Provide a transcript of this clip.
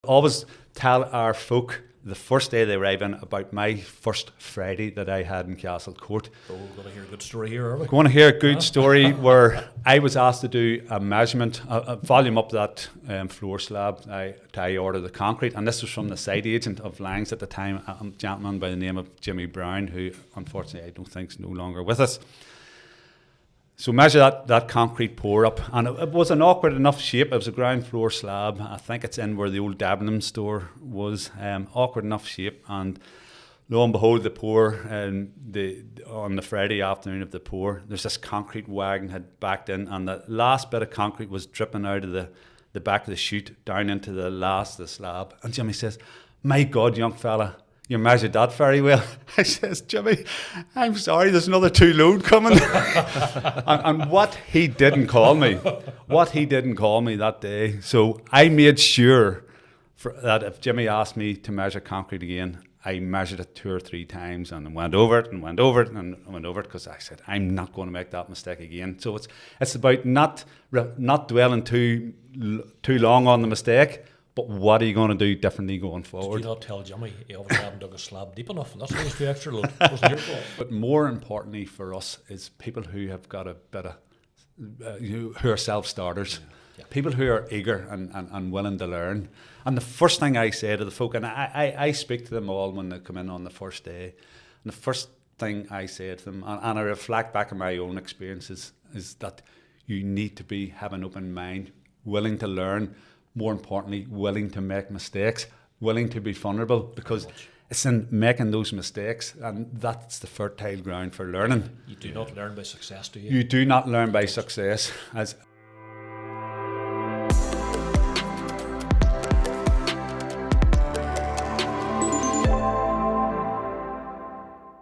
always tell our folk the first day they arrive in about my first Friday that I had in Castle Court. So we're going to hear a good story here, are we? We're going to hear a good story where I was asked to do a measurement, a volume up that floor slab. I ordered the concrete, and this was from the site agent of Langs at the time, a gentleman by the name of Jimmy Brown, who unfortunately I don't think is no longer with us. So measure that concrete pour up, and it was an awkward enough shape. It was a ground floor slab. I think it's in where the old Debenham store was. Awkward enough shape, and lo and behold, the pour on the Friday afternoon of the pour, there's this concrete wagon had backed in, and the last bit of concrete was dripping out of the back of the chute down into the last of the slab. And Jimmy says, "My God, young fella, you measured that very well." I says, "Jimmy, I'm sorry, there's another 2 load coming." and what he didn't call me that day. So I made sure that if Jimmy asked me to measure concrete again, I measured it 2 or 3 times and went over it and went over it and went over it, because I said, I'm not going to make that mistake again. So it's about not dwelling too long on the mistake, but what are you going to do differently going forward? Did you not tell Jimmy you obviously haven't dug a slab deep enough, and that's why it's 2 extra load? It wasn't your fault. But more importantly for us is people who have got a bit of, who are self-starters, people who are eager and willing to learn. And the first thing I say to the folk, and I speak to them all when they come in on the first day, and the first thing I say to them, and I reflect back on my own experiences, is that you need to have an open mind, willing to learn, more importantly, willing to make mistakes, willing to be vulnerable, because it's in making those mistakes, and that's the fertile ground for learning. You do not learn by success, do you? You do not learn by success. As